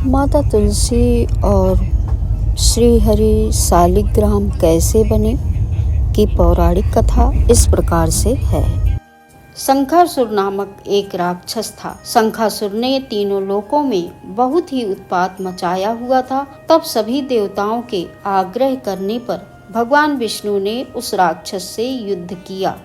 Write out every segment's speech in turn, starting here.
माता तुलसी और श्री हरि शालिग्राम कैसे बने की पौराणिक कथा इस प्रकार से है। शंखासुर नामक एक राक्षस था। शंखासुर ने तीनों लोकों में बहुत ही उत्पात मचाया हुआ था। तब सभी देवताओं के आग्रह करने पर भगवान विष्णु ने उस राक्षस से युद्ध किया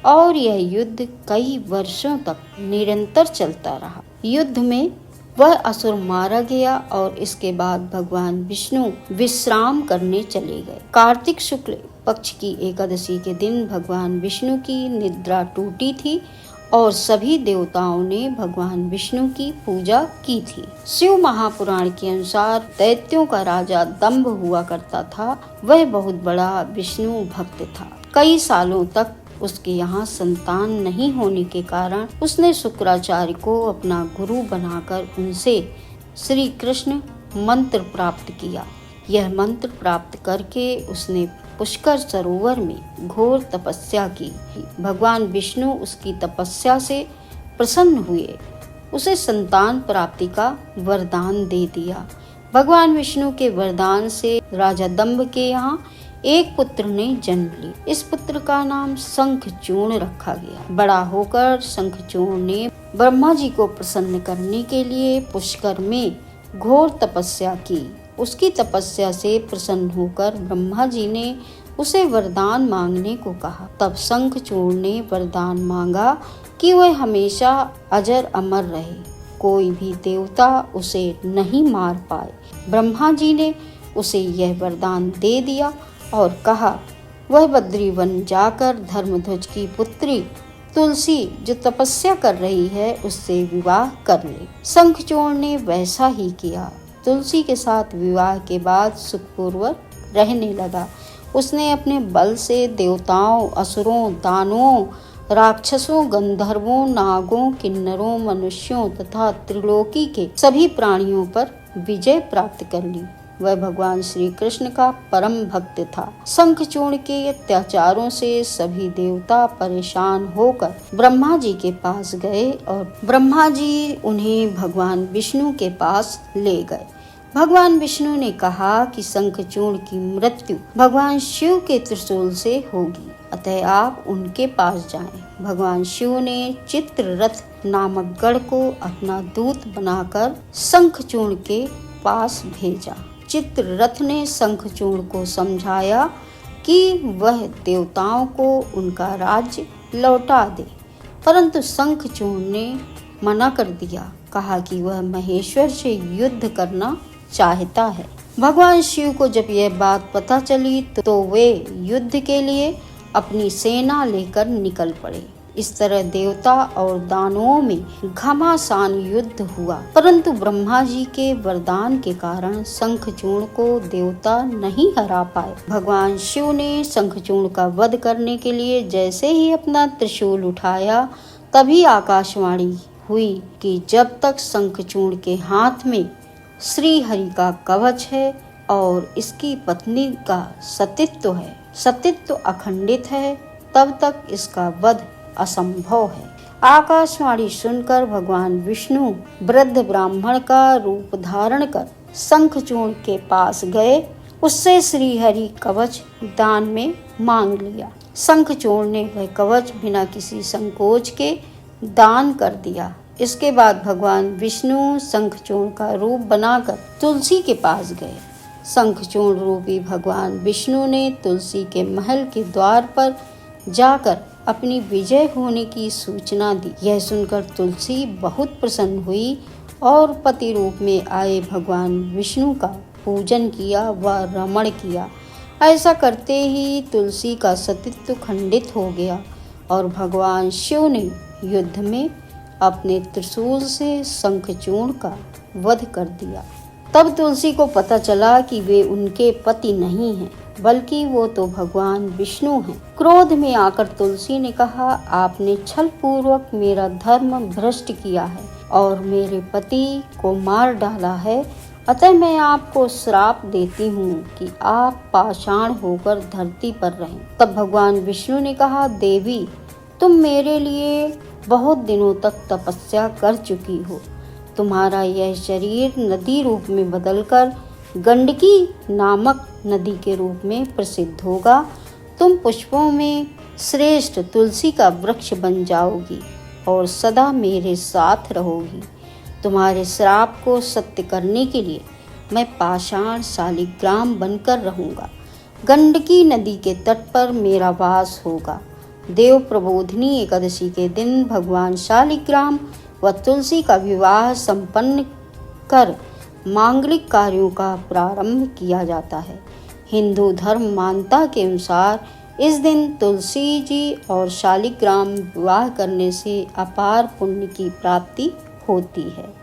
और यह युद्ध कई वर्षों तक निरंतर चलता रहा। युद्ध में वह असुर मारा गया और इसके बाद भगवान विष्णु विश्राम करने चले गए। कार्तिक शुक्ल पक्ष की एकादशी के दिन भगवान विष्णु की निद्रा टूटी थी और सभी देवताओं ने भगवान विष्णु की पूजा की थी। शिव महापुराण के अनुसार दैत्यों का राजा दंभ हुआ करता था। वह बहुत बड़ा विष्णु भक्त था। कई सालों तक उसके यहाँ संतान नहीं होने के कारण उसने शुक्राचार्य को अपना गुरु बनाकर उनसे श्री कृष्ण मंत्र प्राप्त किया। यह मंत्र प्राप्त करके उसने पुष्कर सरोवर में घोर तपस्या की। भगवान विष्णु उसकी तपस्या से प्रसन्न हुए, उसे संतान प्राप्ति का वरदान दे दिया। भगवान विष्णु के वरदान से राजा दंभ के यहाँ एक पुत्र ने जन्म ली। इस पुत्र का नाम शंखचूर्ण रखा गया। बड़ा होकर शंखचूर्ण ने ब्रह्मा जी को प्रसन्न करने के लिए पुष्कर में घोर तपस्या की। उसकी तपस्या से प्रसन्न होकर ब्रह्मा जी ने उसे वरदान मांगने को कहा। तब शंखचूर्ण ने वरदान मांगा कि वह हमेशा अजर अमर रहे, कोई भी देवता उसे नहीं मार पाए। ब्रह्मा जी ने उसे यह वरदान दे दिया और कहा वह बद्रीवन जाकर धर्मध्वज की पुत्री तुलसी जो तपस्या कर रही है उससे विवाह कर ले। शंखचूर्ण ने वैसा ही किया। तुलसी के साथ विवाह के बाद सुखपूर्वक रहने लगा। उसने अपने बल से देवताओं, असुरों, दानवों, राक्षसों, गंधर्वों, नागों, किन्नरों, मनुष्यों तथा त्रिलोकी के सभी प्राणियों पर विजय प्राप्त कर ली। वह भगवान श्री कृष्ण का परम भक्त था। शंखचूर्ण के अत्याचारों से सभी देवता परेशान होकर ब्रह्मा जी के पास गए और ब्रह्मा जी उन्हें भगवान विष्णु के पास ले गए। भगवान विष्णु ने कहा कि शंखचूर्ण की मृत्यु भगवान शिव के त्रिशूल से होगी, अतः आप उनके पास जाएं। भगवान शिव ने चित्ररथ नामक गढ़ को अपना दूत बनाकर शंखचूर्ण के पास भेजा। चित्ररथ ने शंखचूर्ण को समझाया कि वह देवताओं को उनका राज्य लौटा दे, परंतु शंखचूर्ण ने मना कर दिया। कहा कि वह महेश्वर से युद्ध करना चाहता है। भगवान शिव को जब यह बात पता चली तो वे युद्ध के लिए अपनी सेना लेकर निकल पड़े। इस तरह देवता और दानवों में घमासान युद्ध हुआ, परंतु ब्रह्मा जी के वरदान के कारण शंखचूर्ण को देवता नहीं हरा पाए। भगवान शिव ने शंखचूर्ण का वध करने के लिए जैसे ही अपना त्रिशूल उठाया तभी आकाशवाणी हुई कि जब तक शंखचूर्ण के हाथ में श्री हरि का कवच है और इसकी पत्नी का सतीत्व है, सतीत्व अखंडित है, तब तक इसका वध असंभव है। आकाशवाणी सुनकर भगवान विष्णु वृद्ध ब्राह्मण का रूप धारण कर शंखचूर्ण के पास गए। उससे श्री हरि कवच दान में मांग लिया। शंखचूर्ण ने वह कवच बिना किसी संकोच के दान कर दिया। इसके बाद भगवान विष्णु शंखचूर्ण का रूप बनाकर तुलसी के पास गए। शंखचूर्ण रूपी भगवान विष्णु ने तुलसी के महल के द्वार पर जाकर अपनी विजय होने की सूचना दी। यह सुनकर तुलसी बहुत प्रसन्न हुई और पति रूप में आए भगवान विष्णु का पूजन किया व रमण किया। ऐसा करते ही तुलसी का सतीत्व खंडित हो गया और भगवान शिव ने युद्ध में अपने त्रिशूल से शंखचूर्ण का वध कर दिया। तब तुलसी को पता चला कि वे उनके पति नहीं हैं, बल्कि वो तो भगवान विष्णु हैं। क्रोध में आकर तुलसी ने कहा, आपने छल पूर्वक मेरा धर्म भ्रष्ट किया है और मेरे पति को मार डाला है, अतः मैं आपको श्राप देती हूँ कि आप पाषाण होकर धरती पर रहें। तब भगवान विष्णु ने कहा, देवी तुम मेरे लिए बहुत दिनों तक तपस्या कर चुकी हो, तुम्हारा यह शरीर नदी रूप में बदलकर गंडकी नामक नदी के रूप में प्रसिद्ध होगा। तुम पुष्पों में श्रेष्ठ तुलसी का वृक्ष बन जाओगी और सदा मेरे साथ रहोगी। तुम्हारे श्राप को सत्य करने के लिए मैं पाषाण शालिग्राम बनकर रहूँगा। गंडकी नदी के तट पर मेरा वास होगा। देव प्रबोधिनी एकादशी के दिन भगवान शालिग्राम व तुलसी का विवाह संपन्न कर मांगलिक कार्यों का प्रारंभ किया जाता है। हिंदू धर्म मान्यता के अनुसार इस दिन तुलसी जी और शालिग्राम विवाह करने से अपार पुण्य की प्राप्ति होती है।